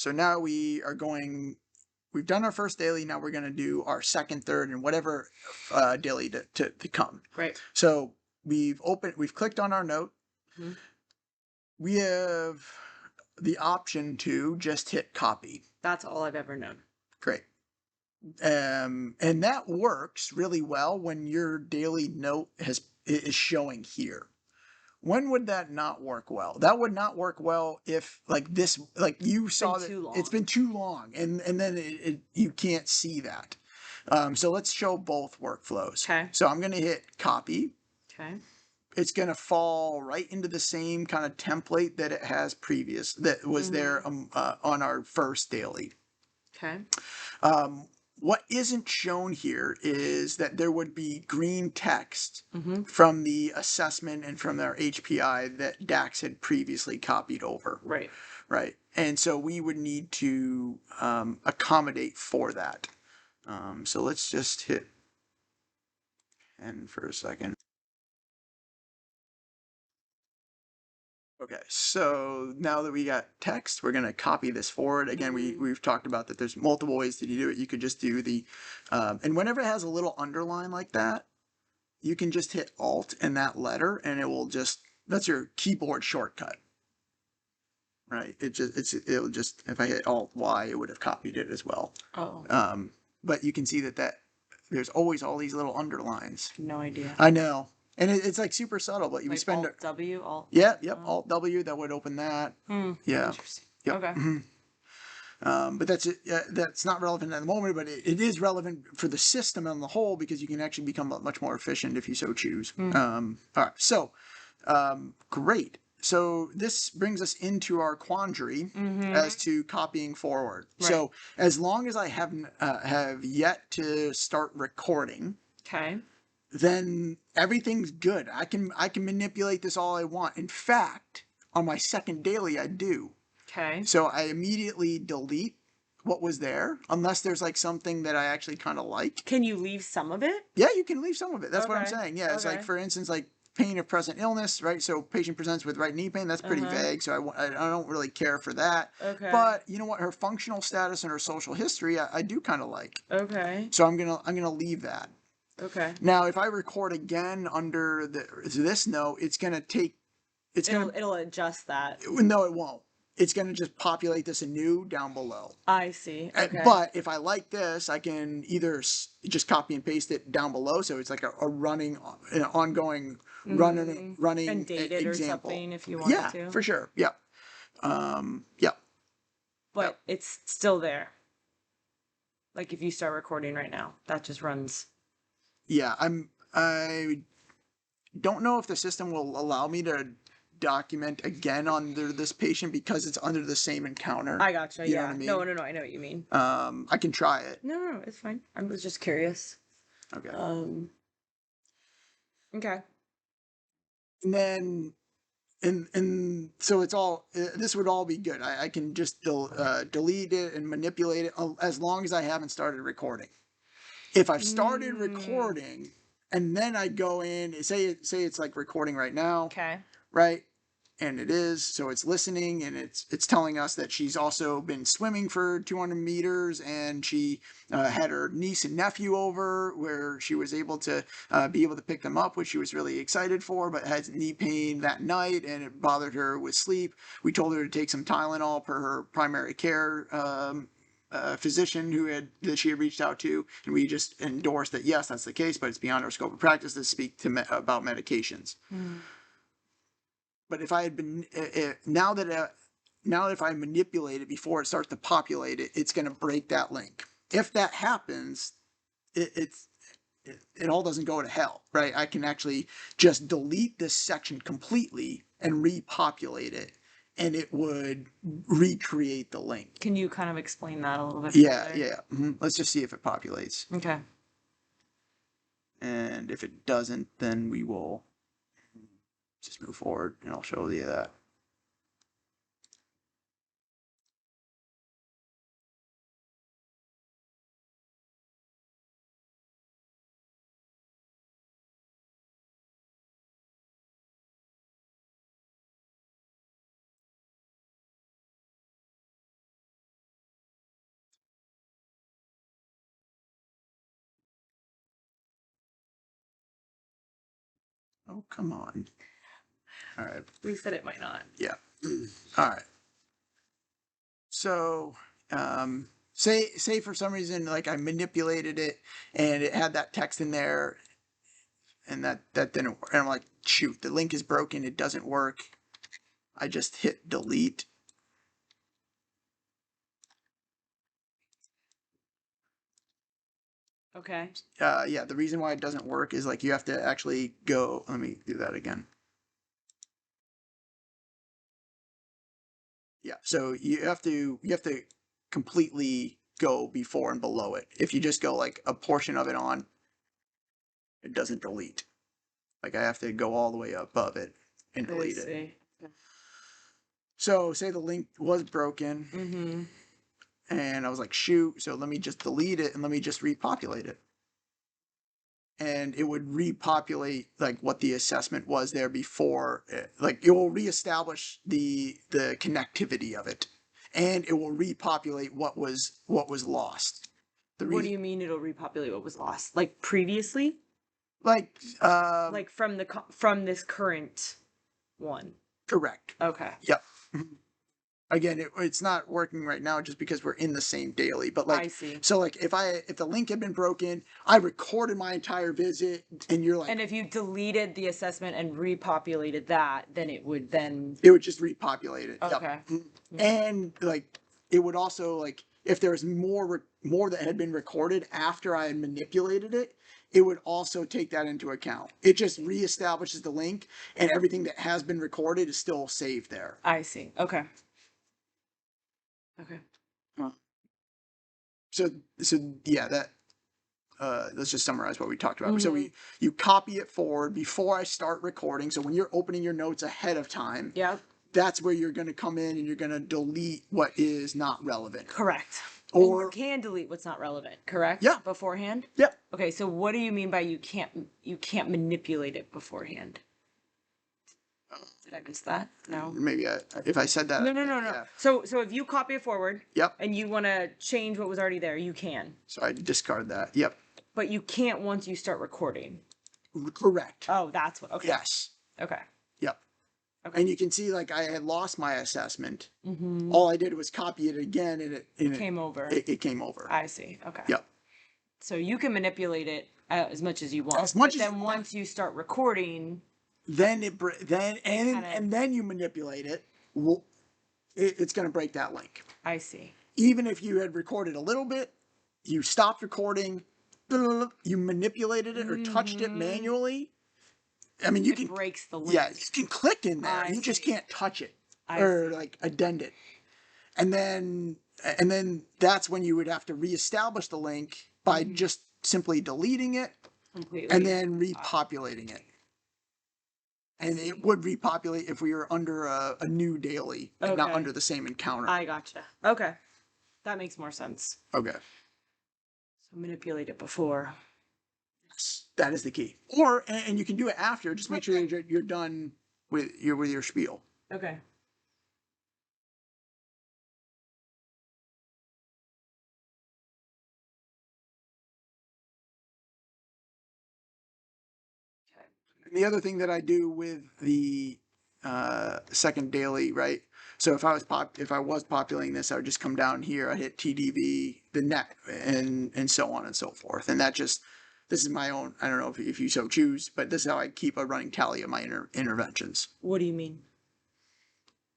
So now we are going, we've done our first daily. Now we're going to do our second, third, and whatever daily to come. Right. So we've clicked on our note. Mhm. We have the option to just hit copy. That's all I've ever known. Great. And that works really well when your daily note is showing here. When would that not work well? That would not work well if like this, like you saw that it's been too long, and then you can't see that. So let's show both workflows. Okay. So I'm going to hit copy. Okay. It's going to fall right into the same kind of template that it has that was there on our first daily. Okay. What isn't shown here is that there would be green text Mhm. from the assessment and from our HPI that DAX had previously copied over. Right. Right. And so we would need to accommodate for that. So let's just hit N for a second. Okay, so now that we got text, we're going to copy this forward. Again, we've talked about that there's multiple ways to do it. You could just do the, and whenever it has a little underline like that, you can just hit Alt and that letter, and it will just, that's your keyboard shortcut. Right? It'll just, if I hit Alt Y, it would have copied it as well. Oh. But you can see that there's always all these little underlines. No idea. I know. And it's like super subtle, but we Like spend Alt W, Alt. Yep, Alt W, that would open that. Yeah. Interesting. Yep. Okay. But that's not relevant at the moment, but it is relevant for the system on the whole because you can actually become much more efficient if you so choose. All right, so great. So this brings us into our quandary as to copying forward. Right. So as long as I have yet to start recording, Okay. then everything's good. I can manipulate this all I want. In fact, on my second daily, I do. Okay. So I immediately delete what was there, unless there's like something that I actually kind of like. Can you leave some of it? Yeah, you can leave some of it. That's what I'm Okay. saying. Yeah, it's like, Okay. for instance, like pain of present illness, right? So patient presents with right knee pain. That's pretty vague. So I don't really care for that. Okay. But you know what? Her functional status and her social history, I do kind of like. Okay. So I'm gonna leave that. Okay. Now, if I record again under this note, It'll adjust that. No, it won't. It's going to just populate this anew down below. I see. Okay. But if I like this, I can either just copy and paste it down below, so it's like a running, an ongoing running and date it example. or something if you wanted to. Yeah, for sure. Yeah. Yeah. But it's still there. Like if you start recording right now, that just runs. Yeah, I don't know if the system will allow me to document again under this patient because it's under the same encounter. I gotcha. You know Yeah. what I mean? No, I know what you mean. I can try it. No, it's fine. I was just curious. Okay. Okay. And then, and so it's all, this would all be good. I can just delete it and manipulate it as long as I haven't started recording. If I've started recording and then I go in, say it's like recording right now. Okay. Right? And it is, so it's listening, and it's telling us that she's also been swimming for 200 meters, and she had her niece and nephew over, where she was able to be able to pick them up, which she was really excited for, but had knee pain that night, and it bothered her with sleep. We told her to take some Tylenol per her primary care physician that she had reached out to, and we just endorsed that yes, that's the case, but it's beyond our scope of practice to speak about medications. But if I had been now that if I manipulate it before it starts to populate it, it's going to break that link. If that happens, it all doesn't go to hell, right? I can actually just delete this section completely and repopulate it, and it would recreate the link. Can you kind of explain that a little bit? Yeah. Let's just see if it populates. Okay. And if it doesn't, then we will just move forward, and I'll show you that. Oh, come on. All right. We said it might not. Yeah. All right. So, say for some reason, like I manipulated it and it had that text in there and that didn't work. And I'm like, shoot, the link is broken. It doesn't work. I just hit delete. Okay. Yeah, the reason why it doesn't work is like you have to actually go. Let me do that again. Yeah, so you have to completely go before and below it. If you just go like a portion of it on, it doesn't delete. Like I have to go all the way above it and I delete it. see. So say the link was broken Mm-hmm. and I was like, shoot, so let me just delete it and let me just repopulate it. And it would repopulate like what the assessment was there before. Like it will reestablish the connectivity of it, and it will repopulate what was lost. What do you mean it'll repopulate what was lost? Like previously? Like Like from this current one. correct. Okay. Yep. Again, it's not working right now just because we're in the same daily. But like, I see. so like if the link had been broken, I recorded my entire visit, and you're like, And if you deleted the assessment and repopulated that, then it would just repopulate it. Okay. Yep. And like it would also like if there was more that had been recorded after I had manipulated it, it would also take that into account. It just reestablishes the link, and everything that has been recorded is still saved there. I see. Okay. Okay. So yeah, that let's just summarize what we talked about. So Mhm. you copy it forward before I start recording. So when you're opening your notes ahead of time, Yep. that's where you're going to come in and you're going to delete what is not relevant. Correct. And you Or can delete what's not relevant, correct? Yeah. Beforehand? yeah, Okay, so what do you mean by you can't manipulate it beforehand? Did I miss that? No. maybe if I said that. No, no, no, no. Yeah. So if you copy it forward Yep. and you want to change what was already there, you can. So I discard that. Yep. But you can't once you start recording. Correct. Oh, that's what. Okay. Yes. Okay. Yep. Okay. And you can see like I had lost my assessment. Mm-hmm. All I did was copy it again, and it Came over. It came over. I see. Okay. Yep. So you can manipulate it as much as you want. As much but as then you once you start recording, then kinda- and then you manipulate it. It's going to break that link. I see. Even if you had recorded a little bit, you stopped recording, you manipulated it or touched it manually. I mean, you It can breaks the link. yeah, you can click in there. I You just see. can't touch it I or see. like addend it. And then that's when you would have to reestablish the link by just simply deleting it Completely. and then repopulating it. And it would repopulate if we were under a new daily, and not Okay. under the same encounter. I gotcha. Okay. That makes more sense. Okay. So manipulate it before. Yes, that is the key. Or and you can do it after. Just make sure you're done with your spiel. Okay. And the other thing that I do with the second daily, right? So if I was populating this, I would just come down here. I hit TDV, the net, and so on and so forth. And this is my own. I don't know if you so choose, but this is how I keep a running tally of my interventions. What do you mean?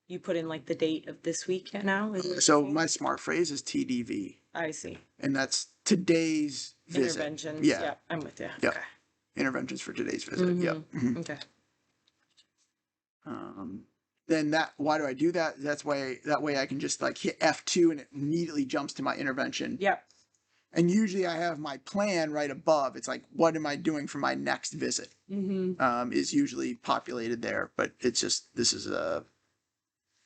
You put in like the date of this week now? Is it So the same? my smart phrase is TDV, I see. and that's today's visit. Interventions. Yeah. Yep. I'm with you. Yep. Okay. Interventions for today's visit. Yep. Okay. Then why do I do that? That way I can just like hit F2 and it immediately jumps to my intervention. Yep. And usually I have my plan right above. It's like, what am I doing for my next visit? Is usually populated there, but it's just, this is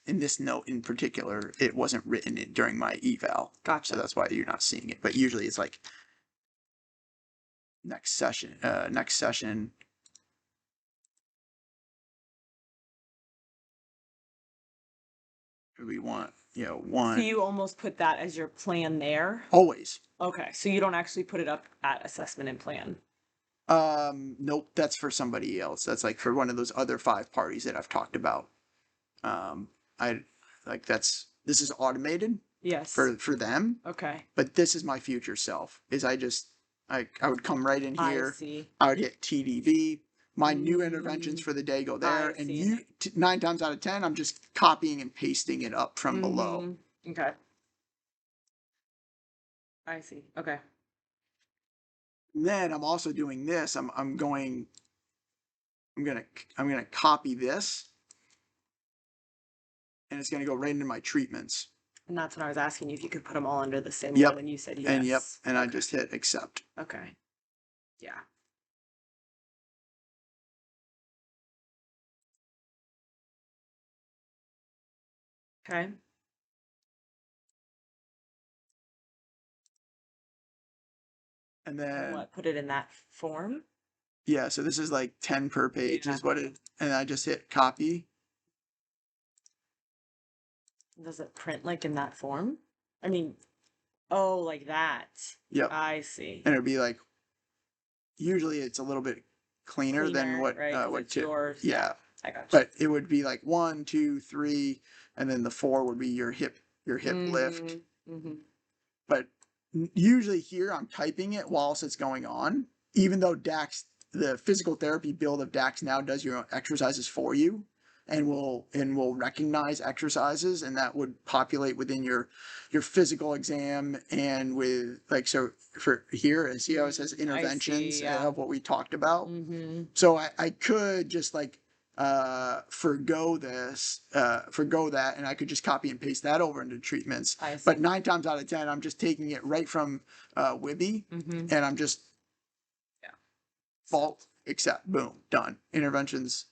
in this note in particular, it wasn't written during my eval. Gotcha. So that's why you're not seeing it. But usually it's like next session. We want, one. So you almost put that as your plan there? Always. Okay. So you don't actually put it up at assessment and plan? Nope, that's for somebody else. That's like for one of those other 5 parties that I've talked about. I like this is automated Yes. for them, Okay. but this is my future self. Is I would come right in I here. see. I would hit TDV. My new interventions Mm, for the day go I there, and see. 9 times out of 10, I'm just copying and pasting it up from below. Okay. I see. Okay. And then I'm also doing this. I'm gonna I'm gonna copy this, and it's gonna go right into my treatments. And that's when I was asking you if you could put them all under the same Yep. one, and you said And yes. and I Okay. just hit accept. Okay. Yeah. Okay. And And then what? Put it in that form? yeah, so this is like 10 per page Yeah. is what it, and I just hit copy. Does it print like in that form? I mean, oh, like that. Yep. I see. And it'd be like, usually it's a little bit cleaner than Cleaner, what, right? 'Cause what it's yours. yeah. I got you. But it would be like 1, 2, 3, and then the 4 would be your hip lift. Mm-hmm. But usually here I'm typing it whilst it's going on, even though DAX, the physical therapy build of DAX now does your own exercises for you and will recognize exercises, and that would populate within your physical exam. And with like, so for here, see how it says interventions yeah. of what we talked about. Mm-hmm. So I could just like forgo that, and I could just copy and paste that over into treatments. I see. But 9 times out of 10, I'm just taking it right from Wibby, Mm-hmm. and I'm just Yeah. fault accept, boom, done. Interventions,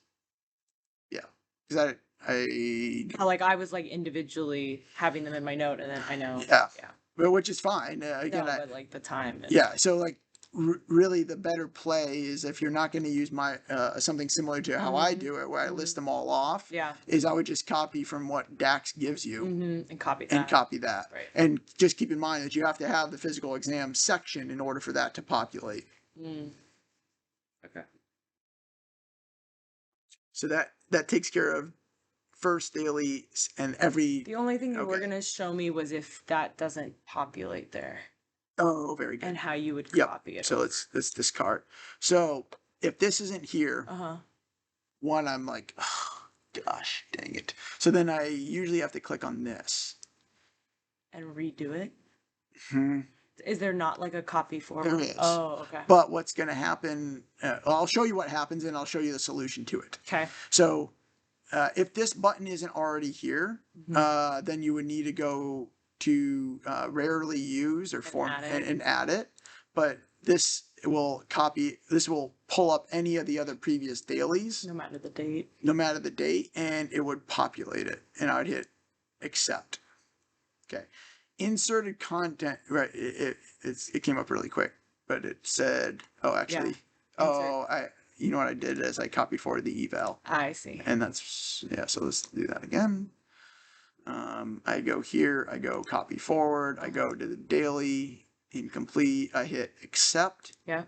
yeah. Because Like I was like individually having them in my note, and then I know. yeah, Yeah. but which is fine. Again, No, but like the time. And, yeah. So like really the better play is, if you're not going to use my something similar to how I do it, where I list them all off, Yeah. is I would just copy from what DAX gives you And copy that. and copy that. Right. And just keep in mind that you have to have the physical exam section in order for that to populate. Okay. So that takes care of first daily and every. The only thing you were Okay. gonna show me was if that doesn't populate there, Oh, very good. and how you would Yep. copy it. So let's discard. So if this isn't here, Uh-huh. one, I'm like, oh, gosh, dang it. So then I usually have to click on this. And redo it. Hmm. Is there not like a copy form? There is. Oh, okay. But what's going to happen, I'll show you what happens, and I'll show you the solution to it. Okay. So if this button isn't already here, then you would need to go to rarely used or form and add it. But this will pull up any of the other previous dailies, No matter the date. no matter the date, and it would populate it. And I would hit accept. Okay. Inserted content, right? It came up really quick, but it said, oh, actually, you know what I did is I copied forward the eval. I see. And that's, yeah, so let's do that again. I go here, I go copy forward, I go to the daily, incomplete, I hit accept. Yeah.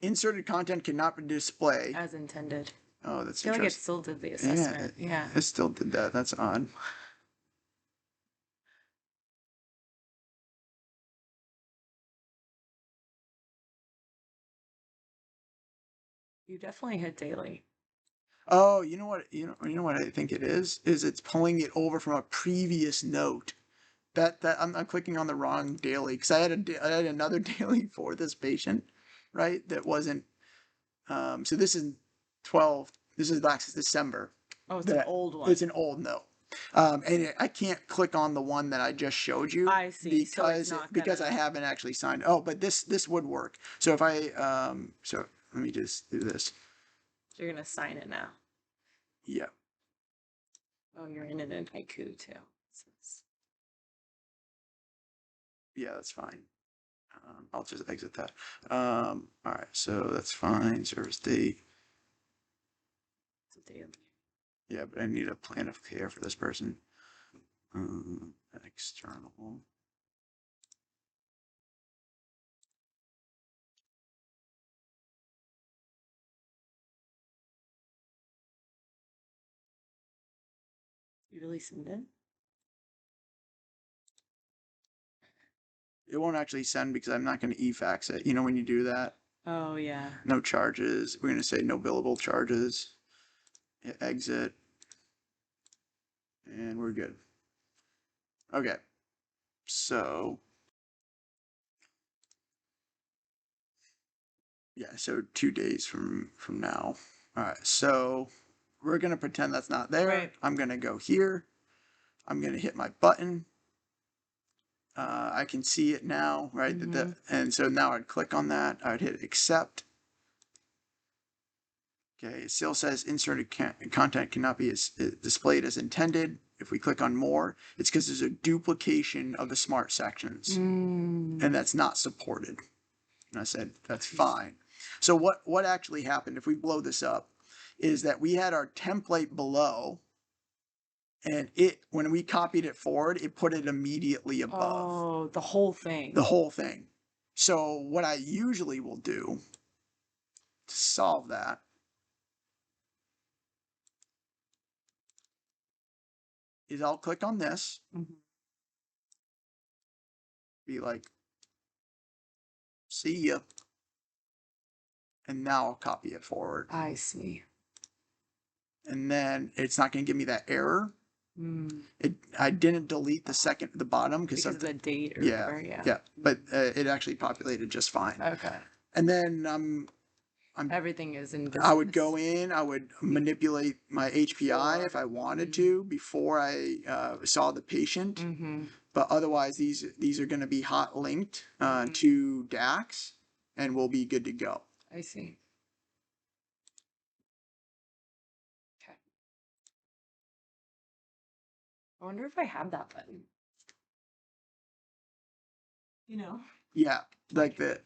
Inserted content cannot be displayed. As intended. Oh, that's I feel like it interesting. still did the assessment. Yeah. It still did that. That's odd. You definitely hit daily. Oh, you know what I think it is? Is it's pulling it over from a previous note. That I'm clicking on the wrong daily, because I had another daily for this patient, right? That wasn't. So this is 12. This is last December. Oh, it's an old one. It's an old note. And I can't click on the one that I just showed you. I see. Because I haven't actually signed. Oh, but this would work. So if I so let me just do this. You're gonna sign it now. Yeah. Oh, you're in it in haiku too. Yeah, that's fine. I'll just exit that. All right, so that's fine. Service date. It's a daily. Yeah, but I need a plan of care for this person. External. You really send it? It won't actually send because I'm not going to e-fax it. You know, when you do that, Oh, yeah. no charges. We're going to say no billable charges. Hit exit. And we're good. Okay. So, yeah, so 2 days from now. All right. So we're going to pretend that's not there. Right. I'm going to go here. I'm going to hit my button. I can see it now, right? And so now I'd click on that. I'd hit accept. Okay, it still says inserted content cannot be displayed as intended. If we click on more, it's because there's a duplication of the smart sections, and that's not supported. And I said, that's fine. So what actually happened, if we blow this up, is that we had our template below, and when we copied it forward, it put it immediately above. Oh, the whole thing. The whole thing. So what I usually will do to solve that is I'll click on this, be like, see ya, and now I'll copy it forward. I see. And then it's not going to give me that error. I didn't delete the bottom because of the date or yeah, whatever. Yeah. yeah, but it actually populated just fine. Okay. And then Everything is in business. I would go in, I would manipulate my HPI if I wanted to before I saw the patient. But otherwise, these are going to be hot linked to DAX, and we'll be good to go. I see. Okay. I wonder if I have that button. You know? Yeah, like the